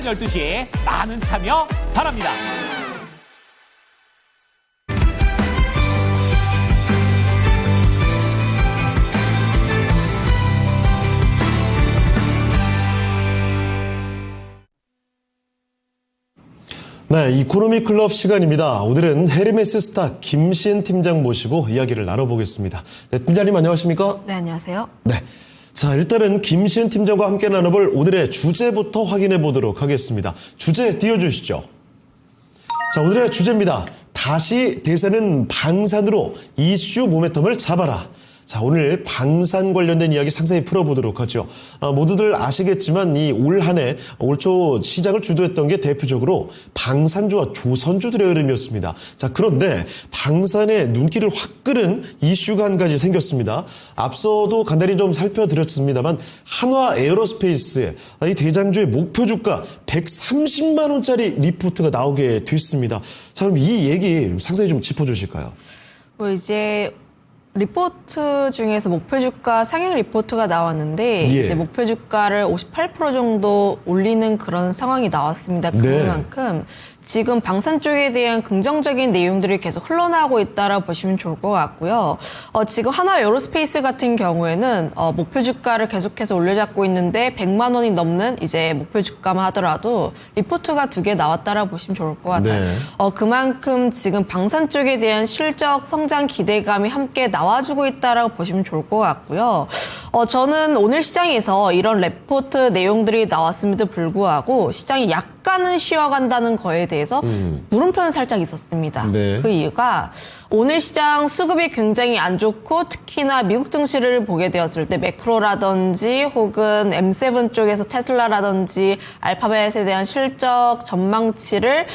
12시에 많은 참여 바랍니다. 네, 이코노미 클럽 시간입니다. 오늘은 헤르메스 스타 김시은 팀장 모시고 이야기를 나눠보겠습니다. 네, 팀장님 안녕하십니까? 네, 안녕하세요. 네. 자, 일단은 김시은 팀장과 함께 나눠볼 오늘의 주제부터 확인해 보도록 하겠습니다. 주제 띄워주시죠. 자, 오늘의 주제입니다. 다시 대세는 방산으로 이슈 모멘텀을 잡아라. 자, 오늘 방산 관련된 이야기 상세히 풀어보도록 하죠. 모두들 아시겠지만 이 올 한 해, 올 초 시장을 주도했던 게 대표적으로 방산주와 조선주들의 흐름이었습니다. 자, 그런데 방산의 눈길을 확 끄는 이슈가 한 가지 생겼습니다. 앞서도 간단히 좀 살펴드렸습니다만 한화 에어로스페이스의 이 대장주의 목표 주가 130만 원짜리 리포트가 나오게 됐습니다. 자, 그럼 이 얘기 상세히 좀 짚어주실까요? 이제 리포트 중에서 목표 주가 상향 리포트가 나왔는데 예. 이제 목표 주가를 58% 정도 올리는 그런 상황이 나왔습니다. 그만큼 지금 방산 쪽에 대한 긍정적인 내용들이 계속 흘러나오고 있다라고 보시면 좋을 것 같고요. 지금 하나 에어로스페이스 같은 경우에는 목표 주가를 계속해서 올려잡고 있는데 100만 원이 넘는 이제 목표 주가만 하더라도 리포트가 2개 나왔다라고 보시면 좋을 것 같아요. 네. 그만큼 지금 방산 쪽에 대한 실적 성장 기대감이 함께 나와주고 있다라고 보시면 좋을 것 같고요. 저는 오늘 시장에서 이런 레포트 내용들이 나왔음에도 불구하고 시장이 약간은 쉬어간다는 거에 대해서 물음표는 살짝 있었습니다. 네. 그 이유가 오늘 시장 수급이 굉장히 안 좋고 특히나 미국 증시를 보게 되었을 때 매크로라든지 혹은 M7 쪽에서 테슬라라든지 알파벳에 대한 실적 전망치를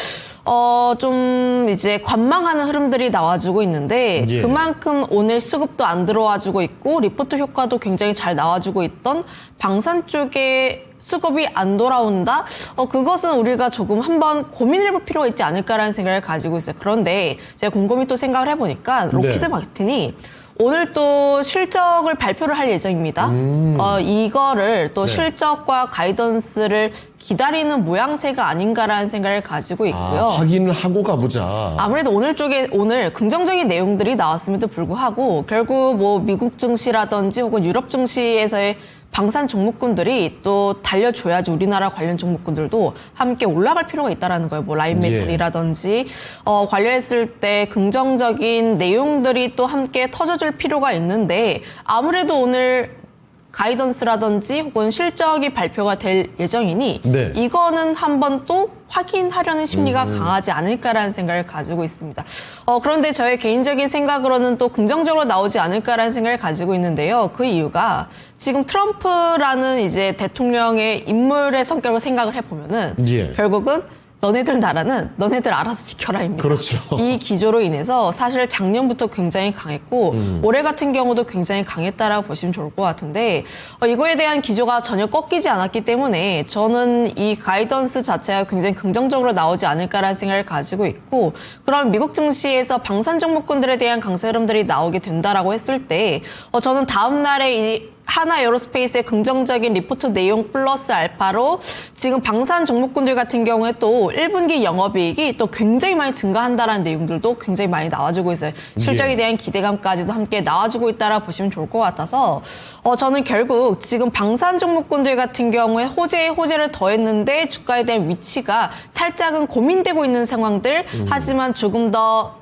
좀 이제 관망하는 흐름들이 나와주고 있는데 예. 그만큼 오늘 수급도 안 들어와주고 있고 리포트 효과도 굉장히 잘 나와주고 있던 방산 쪽에 수급이 안 돌아온다? 그것은 우리가 조금 한번 고민을 해볼 필요가 있지 않을까라는 생각을 가지고 있어요. 그런데 제가 곰곰이 또 생각을 해보니까 로키드 마틴이 오늘 또 실적을 발표를 할 예정입니다. 이거를 또 실적과 가이던스를 기다리는 모양새가 아닌가라는 생각을 가지고 있고요. 확인을 하고 가보자. 아무래도 오늘 긍정적인 내용들이 나왔음에도 불구하고 결국 뭐 미국 증시라든지 혹은 유럽 증시에서의 방산 종목군들이 또 달려줘야지 우리나라 관련 종목군들도 함께 올라갈 필요가 있다라는 거예요. 뭐 라인메탈이라든지 관련했을 때 긍정적인 내용들이 또 함께 터져줄 필요가 있는데 아무래도 오늘 가이던스라든지 혹은 실적이 발표가 될 예정이니 네. 이거는 한번 또 확인하려는 심리가 강하지 않을까라는 생각을 가지고 있습니다. 그런데 저의 개인적인 생각으로는 또 긍정적으로 나오지 않을까라는 생각을 가지고 있는데요. 그 이유가 지금 트럼프라는 이제 대통령의 인물의 성격을 생각을 해보면은 예. 결국은 너네들 나라는 너네들 알아서 지켜라입니다. 그렇죠. 이 기조로 인해서 사실 작년부터 굉장히 강했고 올해 같은 경우도 굉장히 강했다라고 보시면 좋을 것 같은데 이거에 대한 기조가 전혀 꺾이지 않았기 때문에 저는 이 가이던스 자체가 굉장히 긍정적으로 나오지 않을까라는 생각을 가지고 있고 그럼 미국 증시에서 방산 종목군들에 대한 강세 흐름들이 나오게 된다라고 했을 때 저는 다음 날에 이 하나 에어로스페이스의 긍정적인 리포트 내용 플러스 알파로 지금 방산 종목군들 같은 경우에 또 1분기 영업이익이 또 굉장히 많이 증가한다라는 내용들도 굉장히 많이 나와주고 있어요. 실적에 대한 기대감까지도 함께 나와주고 있다라 보시면 좋을 것 같아서 저는 결국 지금 방산 종목군들 같은 경우에 호재에 호재를 더했는데 주가에 대한 위치가 살짝은 고민되고 있는 상황들 하지만 조금 더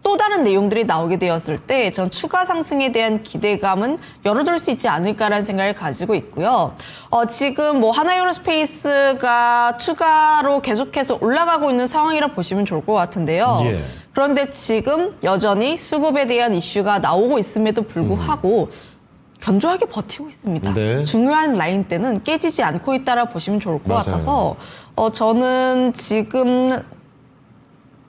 또 다른 내용들이 나오게 되었을 때 전 추가 상승에 대한 기대감은 열어둘 수 있지 않을까라는 생각을 가지고 있고요. 지금 뭐 하나에어로스페이스가 추가로 계속해서 올라가고 있는 상황이라 보시면 좋을 것 같은데요. 예. 그런데 지금 여전히 수급에 대한 이슈가 나오고 있음에도 불구하고 견조하게 버티고 있습니다. 네. 중요한 라인 때는 깨지지 않고 있다라 보시면 좋을 것 맞아요. 같아서 저는 지금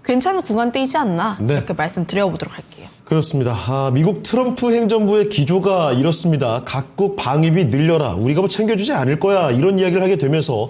괜찮은 구간대이지 않나 네. 이렇게 말씀드려보도록 할게요. 그렇습니다. 미국 트럼프 행정부의 기조가 이렇습니다. 각국 방위비 늘려라. 우리가 뭐 챙겨주지 않을 거야. 이런 이야기를 하게 되면서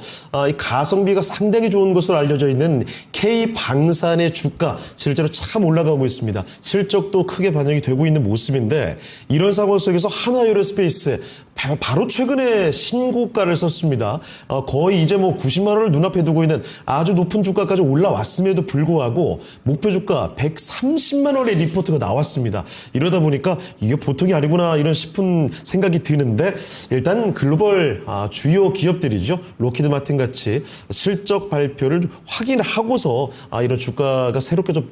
이 가성비가 상당히 좋은 것으로 알려져 있는 K방산의 주가 실제로 참 올라가고 있습니다. 실적도 크게 반영이 되고 있는 모습인데 이런 상황 속에서 한화에어로스페이스 바로 최근에 신고가를 썼습니다. 거의 이제 뭐 90만 원을 눈앞에 두고 있는 아주 높은 주가까지 올라왔음에도 불구하고 목표 주가 130만 원의 리포트가 나왔습니다. 이러다 보니까 이게 보통이 아니구나 이런 싶은 생각이 드는데 일단 글로벌 주요 기업들이죠. 로키드 마틴 같이 실적 발표를 확인하고서 이런 주가가 새롭게 좀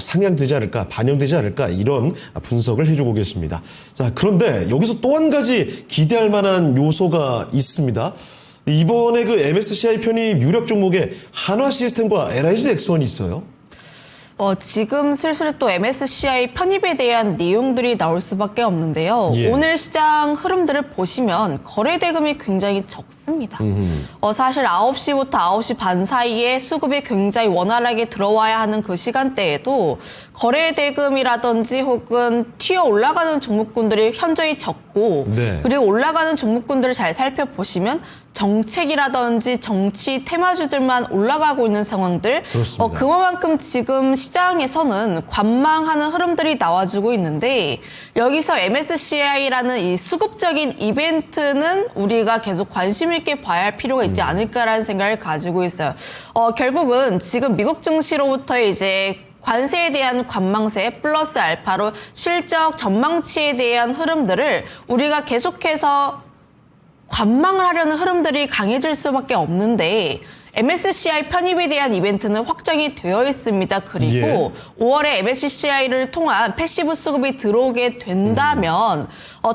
상향되지 않을까, 반영되지 않을까 이런 분석을 해주고 계십니다. 자, 그런데 여기서 또 한 가지 기대할 만한 요소가 있습니다. 이번에 그 MSCI 편입 유력 종목에 한화 시스템과 LIG 넥스원이 있어요. 지금 슬슬 또 MSCI 편입에 대한 내용들이 나올 수밖에 없는데요. 예. 오늘 시장 흐름들을 보시면 거래 대금이 굉장히 적습니다. 사실 9시부터 9시 반 사이에 수급이 굉장히 원활하게 들어와야 하는 그 시간대에도 거래 대금이라든지 혹은 튀어 올라가는 종목군들이 현저히 적고 네. 그리고 올라가는 종목군들을 잘 살펴보시면 정책이라든지 정치 테마주들만 올라가고 있는 상황들. 그렇습니다. 그만큼 지금 시장에서는 관망하는 흐름들이 나와주고 있는데 여기서 MSCI라는 이 수급적인 이벤트는 우리가 계속 관심 있게 봐야 할 필요가 있지 않을까라는 생각을 가지고 있어요. 결국은 지금 미국 증시로부터 이제 관세에 대한 관망세 플러스 알파로 실적 전망치에 대한 흐름들을 우리가 계속해서 관망을 하려는 흐름들이 강해질 수밖에 없는데 MSCI 편입에 대한 이벤트는 확정이 되어 있습니다. 그리고 예. 5월에 MSCI를 통한 패시브 수급이 들어오게 된다면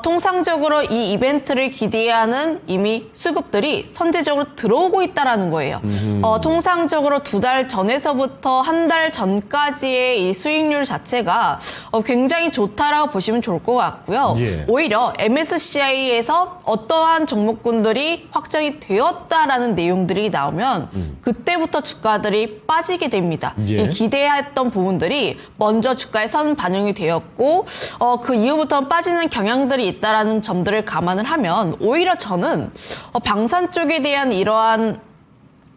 통상적으로 이 이벤트를 기대하는 이미 수급들이 선제적으로 들어오고 있다는 거예요. 통상적으로 2달 전에서부터 1달 전까지의 이 수익률 자체가 굉장히 좋다라고 보시면 좋을 것 같고요. 예. 오히려 MSCI에서 어떠한 종목군들이 확정이 되었다라는 내용들이 나오면 그때부터 주가들이 빠지게 됩니다. 예. 이 기대했던 부분들이 먼저 주가에 선 반영이 되었고 그 이후부터 빠지는 경향들이 있다라는 점들을 감안을 하면 오히려 저는 방산 쪽에 대한 이러한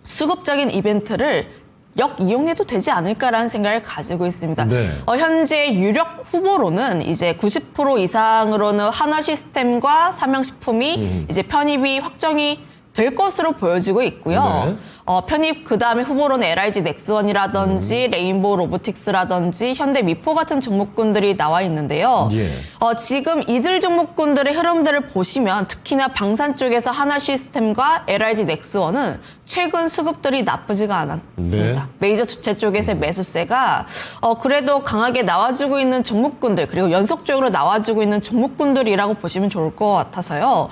수급적인 이벤트를 역이용해도 되지 않을까라는 생각을 가지고 있습니다. 네. 현재 유력 후보로는 이제 90% 이상으로는 한화 시스템과 삼양식품이 이제 편입이 확정이 될 것으로 보여지고 있고요. 네. 편입 그다음에 후보로는 LIG 넥스원이라든지 레인보우 로보틱스라든지 현대 미포 같은 종목군들이 나와 있는데요. 예. 지금 이들 종목군들의 흐름들을 보시면 특히나 방산 쪽에서 한화 시스템과 LIG 넥스원은 최근 수급들이 나쁘지가 않았습니다. 네. 메이저 주체 쪽에서의 매수세가 그래도 강하게 나와주고 있는 종목군들 그리고 연속적으로 나와주고 있는 종목군들이라고 보시면 좋을 것 같아서요.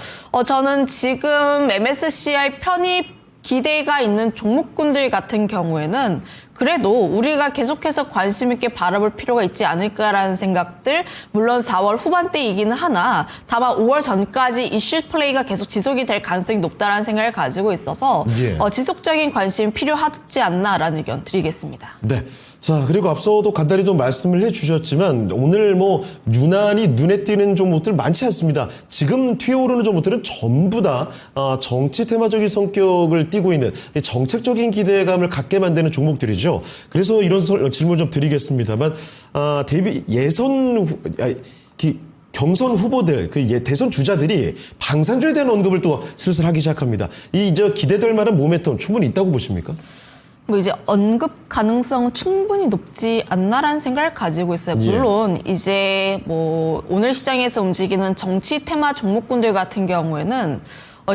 저는 지금 MSCI 편입 기대가 있는 종목군들 같은 경우에는 그래도 우리가 계속해서 관심 있게 바라볼 필요가 있지 않을까라는 생각들 물론 4월 후반대이기는 하나 다만 5월 전까지 이슈 플레이가 계속 지속이 될 가능성이 높다라는 생각을 가지고 있어서 예. 지속적인 관심이 필요하지 않나라는 의견 드리겠습니다. 네. 자, 그리고 앞서도 간단히 좀 말씀을 해주셨지만 오늘 뭐 유난히 눈에 띄는 종목들 많지 않습니다. 지금 튀어오르는 종목들은 전부 다 정치 테마적인 성격을 띠고 있는 정책적인 기대감을 갖게 만드는 종목들이죠. 그래서 이런 질문 좀 드리겠습니다만 경선 후보들, 대선 주자들이 방산주에 대한 언급을 또 슬슬 하기 시작합니다. 기대될 만한 모멘텀 충분히 있다고 보십니까? 이제 언급 가능성 충분히 높지 않나라는 생각을 가지고 있어요. 예. 물론 이제 오늘 시장에서 움직이는 정치 테마 종목군들 같은 경우에는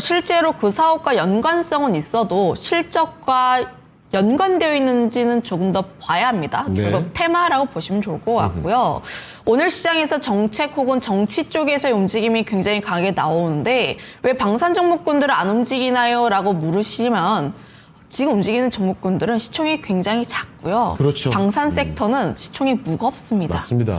실제로 그 사업과 연관성은 있어도 실적과 연관되어 있는지는 조금 더 봐야 합니다. 네. 결국 테마라고 보시면 좋을 것 같고요. 오늘 시장에서 정책 혹은 정치 쪽에서의 움직임이 굉장히 강하게 나오는데 왜 방산 종목군들은 안 움직이나요? 라고 물으시면 지금 움직이는 종목군들은 시총이 굉장히 작고요. 그렇죠. 방산 섹터는 시총이 무겁습니다. 맞습니다.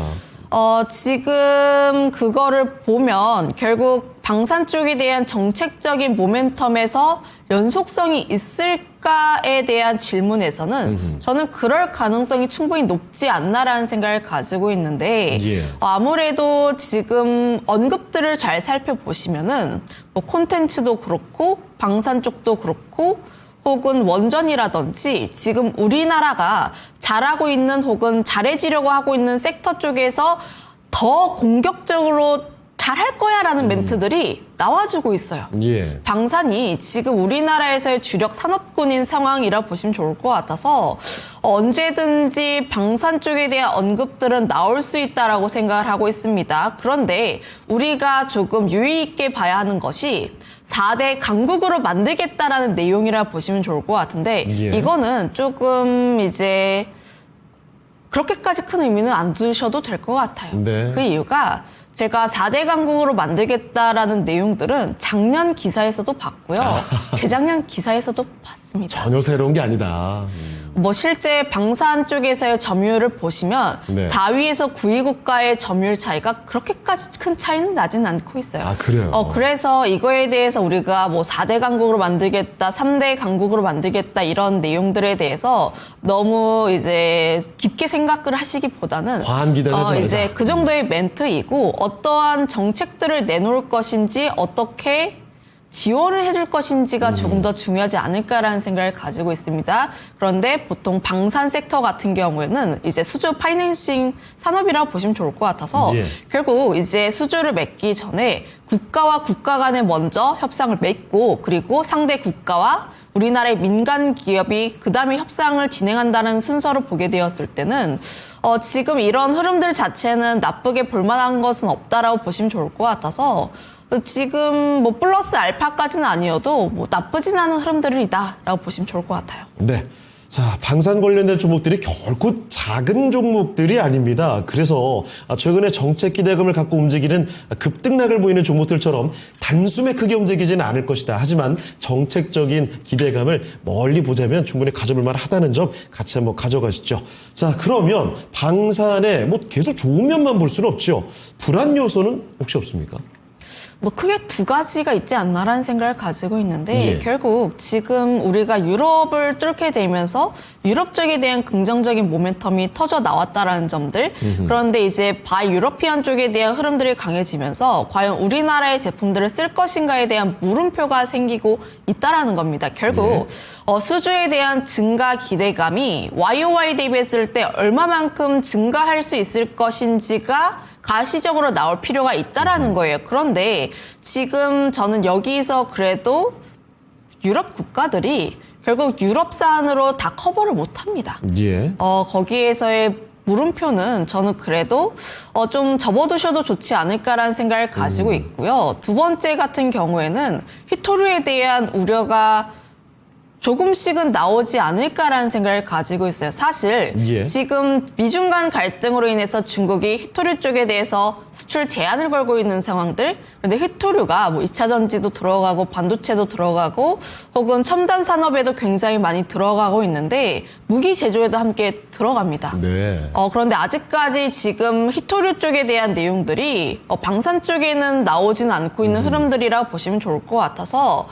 지금 그거를 보면 결국 방산 쪽에 대한 정책적인 모멘텀에서 연속성이 있을까에 대한 질문에서는 저는 그럴 가능성이 충분히 높지 않나라는 생각을 가지고 있는데 예. 아무래도 지금 언급들을 잘 살펴보시면은 콘텐츠도 그렇고 방산 쪽도 그렇고 혹은 원전이라든지 지금 우리나라가 잘하고 있는 혹은 잘해지려고 하고 있는 섹터 쪽에서 더 공격적으로 잘할 거야라는 멘트들이 나와주고 있어요. 예. 방산이 지금 우리나라에서의 주력 산업군인 상황이라 보시면 좋을 것 같아서 언제든지 방산 쪽에 대한 언급들은 나올 수 있다라고 생각을 하고 있습니다. 그런데 우리가 조금 유의 있게 봐야 하는 것이 4대 강국으로 만들겠다라는 내용이라 보시면 좋을 것 같은데 예. 이거는 조금 이제 그렇게까지 큰 의미는 안 두셔도 될 것 같아요. 네. 그 이유가 제가 4대 강국으로 만들겠다라는 내용들은 작년 기사에서도 봤고요. 재작년 기사에서도 봤습니다. 전혀 새로운 게 아니다. 뭐 실제 방산 쪽에서의 점유율을 보시면 네. 4위에서 9위 국가의 점유율 차이가 그렇게까지 큰 차이는 나진 않고 있어요. 아, 그래요? 그래서 이거에 대해서 우리가 뭐 4대 강국으로 만들겠다, 3대 강국으로 만들겠다 이런 내용들에 대해서 너무 이제 깊게 생각을 하시기보다는 과한 기대는 하지 말자. 이제 그 정도의 멘트이고 어떠한 정책들을 내놓을 것인지 어떻게 지원을 해줄 것인지가 조금 더 중요하지 않을까라는 생각을 가지고 있습니다. 그런데 보통 방산 섹터 같은 경우에는 이제 수주 파이낸싱 산업이라고 보시면 좋을 것 같아서 예. 결국 이제 수주를 맺기 전에 국가와 국가 간에 먼저 협상을 맺고 그리고 상대 국가와 우리나라의 민간 기업이 그 다음에 협상을 진행한다는 순서로 보게 되었을 때는 지금 이런 흐름들 자체는 나쁘게 볼만한 것은 없다라고 보시면 좋을 것 같아서 지금 뭐 플러스 알파까지는 아니어도 뭐 나쁘진 않은 흐름들이다라고 보시면 좋을 것 같아요. 네. 자, 방산 관련된 종목들이 결코 작은 종목들이 아닙니다. 그래서 최근에 정책 기대감을 갖고 움직이는 급등락을 보이는 종목들처럼 단숨에 크게 움직이지는 않을 것이다. 하지만 정책적인 기대감을 멀리 보자면 충분히 가져볼 만하다는 점 같이 한번 가져가시죠. 자, 그러면 방산에 뭐 계속 좋은 면만 볼 수는 없죠. 불안 요소는 혹시 없습니까? 뭐 크게 두 가지가 있지 않나라는 생각을 가지고 있는데 예. 결국 지금 우리가 유럽을 뚫게 되면서 유럽 쪽에 대한 긍정적인 모멘텀이 터져 나왔다라는 점들 그런데 이제 바이 유러피안 쪽에 대한 흐름들이 강해지면서 과연 우리나라의 제품들을 쓸 것인가에 대한 물음표가 생기고 있다라는 겁니다. 결국 수주에 대한 증가 기대감이 YOY 대비했을 때 얼마만큼 증가할 수 있을 것인지가 가시적으로 나올 필요가 있다라는 거예요. 그런데 지금 저는 여기서 그래도 유럽 국가들이 결국 유럽산으로 다 커버를 못합니다. 예. 거기에서의 물음표는 저는 그래도 좀 접어두셔도 좋지 않을까라는 생각을 가지고 있고요. 두 번째 같은 경우에는 휘토류에 대한 우려가 조금씩은 나오지 않을까라는 생각을 가지고 있어요. 사실 예. 지금 미중 간 갈등으로 인해서 중국이 휘토류 쪽에 대해서 수출 제한을 걸고 있는 상황들. 그런데 휘토류가 뭐 2차 전지도 들어가고 반도체도 들어가고 혹은 첨단 산업에도 굉장히 많이 들어가고 있는데 무기 제조에도 함께 들어갑니다. 네. 그런데 아직까지 지금 휘토류 쪽에 대한 내용들이 방산 쪽에는 나오지는 않고 있는 흐름들이라 보시면 좋을 것 같아서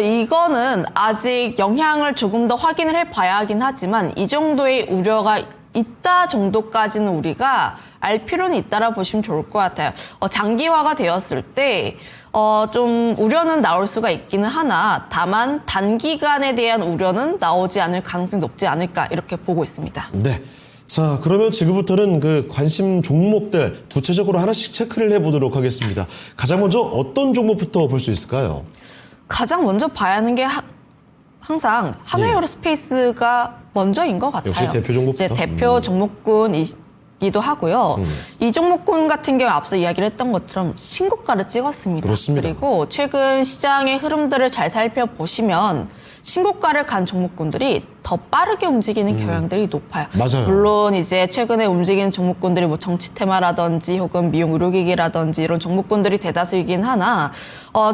이거는 아직 영향을 조금 더 확인을 해봐야 하긴 하지만 이 정도의 우려가 있다 정도까지는 우리가 알 필요는 있다라 보시면 좋을 것 같아요. 장기화가 되었을 때 좀 우려는 나올 수가 있기는 하나 다만 단기간에 대한 우려는 나오지 않을 가능성이 높지 않을까 이렇게 보고 있습니다. 네. 자, 그러면 지금부터는 그 관심 종목들 구체적으로 하나씩 체크를 해보도록 하겠습니다. 가장 먼저 어떤 종목부터 볼 수 있을까요? 가장 먼저 봐야 하는 게 항상 한화에어로스페이스가 먼저인 것 같아요. 역시 대표 종목부터? 이제 대표 종목군이기도 하고요. 이 종목군 같은 경우 앞서 이야기를 했던 것처럼 신고가를 찍었습니다. 그렇습니다. 그리고 최근 시장의 흐름들을 잘 살펴보시면 신고가를 간 종목군들이 더 빠르게 움직이는 경향들이 높아요. 맞아요. 물론 이제 최근에 움직이는 종목군들이 뭐 정치 테마라든지 혹은 미용 의료기기라든지 이런 종목군들이 대다수이긴 하나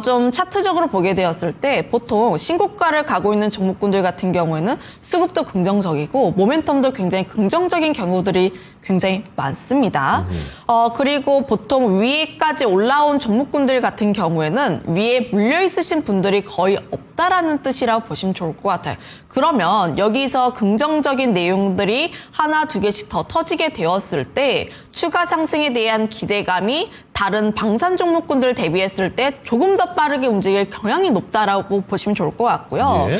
좀 차트적으로 보게 되었을 때 보통 신고가를 가고 있는 종목군들 같은 경우에는 수급도 긍정적이고 모멘텀도 굉장히 긍정적인 경우들이 굉장히 많습니다. 그리고 보통 위에까지 올라온 종목군들 같은 경우에는 위에 물려 있으신 분들이 거의 없고 없다라는 뜻이라고 보시면 좋을 것 같아요. 그러면 여기서 긍정적인 내용들이 하나, 두 개씩 더 터지게 되었을 때 추가 상승에 대한 기대감이 다른 방산 종목군들 대비했을 때 조금 더 빠르게 움직일 경향이 높다라고 보시면 좋을 것 같고요. 예.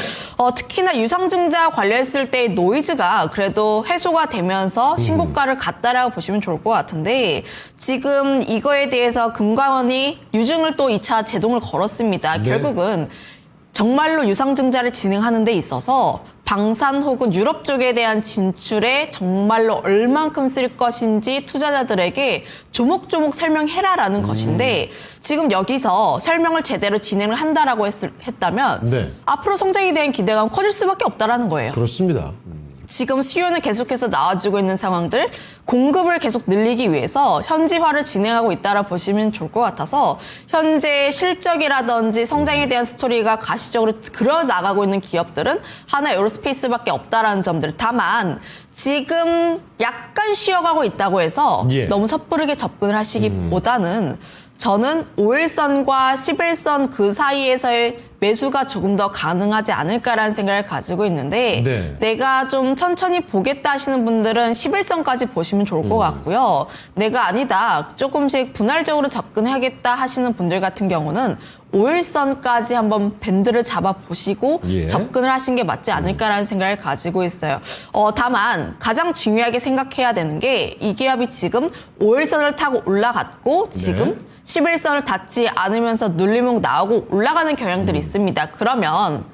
특히나 유상증자 관련했을 때 노이즈가 그래도 해소가 되면서 신고가를 갔다라고 보시면 좋을 것 같은데 지금 이거에 대해서 금감원이 유증을 또 2차 제동을 걸었습니다. 네. 결국은 정말로 유상증자를 진행하는 데 있어서 방산 혹은 유럽 쪽에 대한 진출에 정말로 얼만큼 쓸 것인지 투자자들에게 조목조목 설명해라라는 것인데 지금 여기서 설명을 제대로 진행을 한다라고 했다면 네. 앞으로 성장에 대한 기대감 커질 수밖에 없다라는 거예요. 그렇습니다. 지금 수요는 계속해서 나와주고 있는 상황들, 공급을 계속 늘리기 위해서 현지화를 진행하고 있다라 보시면 좋을 것 같아서 현재 실적이라든지 성장에 대한 스토리가 가시적으로 그려나가고 있는 기업들은 하나 에어로스페이스밖에 없다라는 점들. 다만 지금 약간 쉬어가고 있다고 해서 예. 너무 섣부르게 접근을 하시기보다는 저는 5일선과 11선 그 사이에서의 매수가 조금 더 가능하지 않을까라는 생각을 가지고 있는데 네. 내가 좀 천천히 보겠다 하시는 분들은 11선까지 보시면 좋을 것 같고요. 내가 아니다. 조금씩 분할적으로 접근하겠다 하시는 분들 같은 경우는 5일선까지 한번 밴드를 잡아보시고 예. 접근을 하신 게 맞지 않을까라는 생각을 가지고 있어요. 다만 가장 중요하게 생각해야 되는 게 이 기업이 지금 5일선을 타고 올라갔고 지금 네. 11선을 닿지 않으면서 눌림목 나오고 올라가는 경향들이 있습니다. 그러면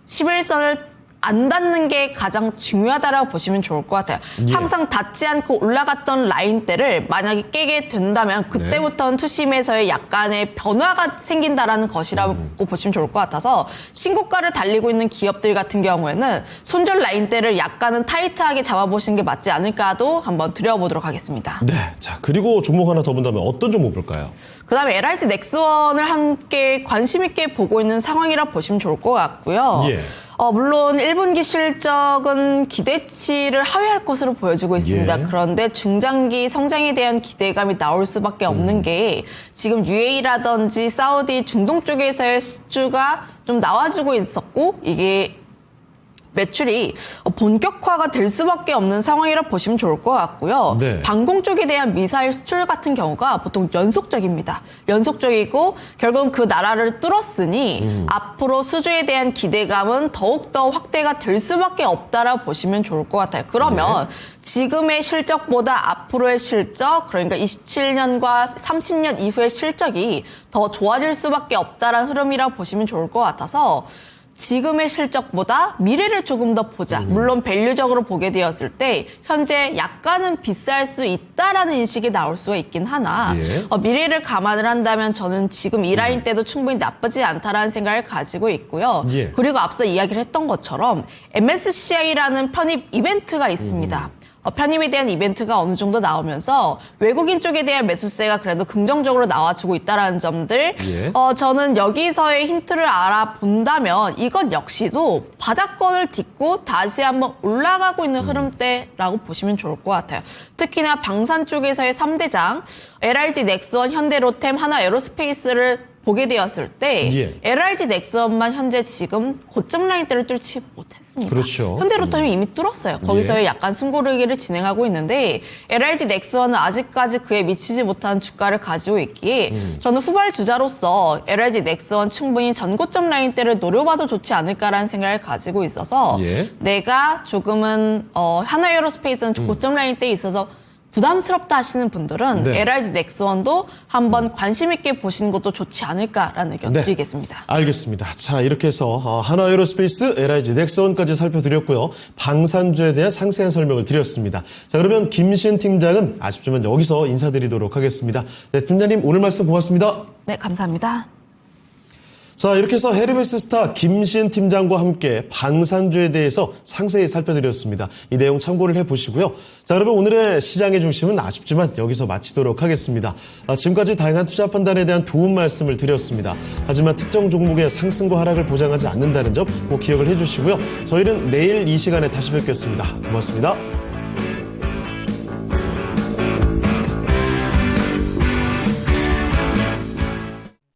11선을 안 닿는 게 가장 중요하다라고 보시면 좋을 것 같아요. 예. 항상 닿지 않고 올라갔던 라인대를 만약에 깨게 된다면 그때부터는 투심에서의 약간의 변화가 생긴다라는 것이라고 보시면 좋을 것 같아서 신고가를 달리고 있는 기업들 같은 경우에는 손절 라인대를 약간은 타이트하게 잡아보시는 게 맞지 않을까도 한번 드려보도록 하겠습니다. 네. 자, 그리고 종목 하나 더 본다면 어떤 종목 볼까요? 그다음에 LIG 넥스원을 함께 관심 있게 보고 있는 상황이라 보시면 좋을 것 같고요. 예. 물론 1분기 실적은 기대치를 하회할 것으로 보여지고 있습니다. 예. 그런데 중장기 성장에 대한 기대감이 나올 수밖에 없는 게 지금 UAE라든지 사우디, 중동 쪽에서의 수주가 좀 나와주고 있었고 이게 매출이 본격화가 될 수밖에 없는 상황이라 보시면 좋을 것 같고요. 네. 방공 쪽에 대한 미사일 수출 같은 경우가 보통 연속적입니다. 연속적이고 결국은 그 나라를 뚫었으니 앞으로 수주에 대한 기대감은 더욱더 확대가 될 수밖에 없다라 보시면 좋을 것 같아요. 그러면 지금의 실적보다 앞으로의 실적, 그러니까 27년과 30년 이후의 실적이 더 좋아질 수밖에 없다라는 흐름이라 보시면 좋을 것 같아서 지금의 실적보다 미래를 조금 더 보자. 물론 밸류적으로 보게 되었을 때 현재 약간은 비쌀 수 있다라는 인식이 나올 수가 있긴 하나 예. 미래를 감안을 한다면 저는 지금 이 라인 때도 충분히 나쁘지 않다라는 생각을 가지고 있고요. 예. 그리고 앞서 이야기를 했던 것처럼 MSCI라는 편입 이벤트가 있습니다. 편입에 대한 이벤트가 어느 정도 나오면서 외국인 쪽에 대한 매수세가 그래도 긍정적으로 나와주고 있다는 점들 예. 저는 여기서의 힌트를 알아본다면 이것 역시도 바닥권을 딛고 다시 한번 올라가고 있는 흐름대라고 보시면 좋을 것 같아요. 특히나 방산 쪽에서의 3대장 LIG 넥스원, 현대로템, 하나 에어로스페이스를 보게 되었을 때 예. LIG 넥스원만 현재 지금 고점 라인대를 뚫지 못했습니다. 그렇죠. 현대로템이 이미 뚫었어요. 거기서의 약간 숨고르기를 진행하고 있는데 LIG 넥스원은 아직까지 그에 미치지 못한 주가를 가지고 있기에 저는 후발주자로서 LIG 넥스원 충분히 전고점 라인대를 노려봐도 좋지 않을까라는 생각을 가지고 있어서 예. 내가 조금은 하나에어로스페이스는 고점 라인대에 있어서 부담스럽다 하시는 분들은 네. LIG 넥스원도 한번 관심 있게 보시는 것도 좋지 않을까라는 의견 네. 드리겠습니다. 알겠습니다. 자, 이렇게 해서 하나에어로스페이스, LIG 넥스원까지 살펴드렸고요. 방산주에 대한 상세한 설명을 드렸습니다. 자, 그러면 김시은 팀장은 아쉽지만 여기서 인사드리도록 하겠습니다. 네, 팀장님 오늘 말씀 고맙습니다. 네, 감사합니다. 자, 이렇게 해서 헤르메스 스타 김시은 팀장과 함께 방산주에 대해서 상세히 살펴드렸습니다. 이 내용 참고를 해보시고요. 자, 그러면 오늘의 시장의 중심은 아쉽지만 여기서 마치도록 하겠습니다. 지금까지 다양한 투자 판단에 대한 도움 말씀을 드렸습니다. 하지만 특정 종목의 상승과 하락을 보장하지 않는다는 점 꼭 기억을 해주시고요. 저희는 내일 이 시간에 다시 뵙겠습니다. 고맙습니다.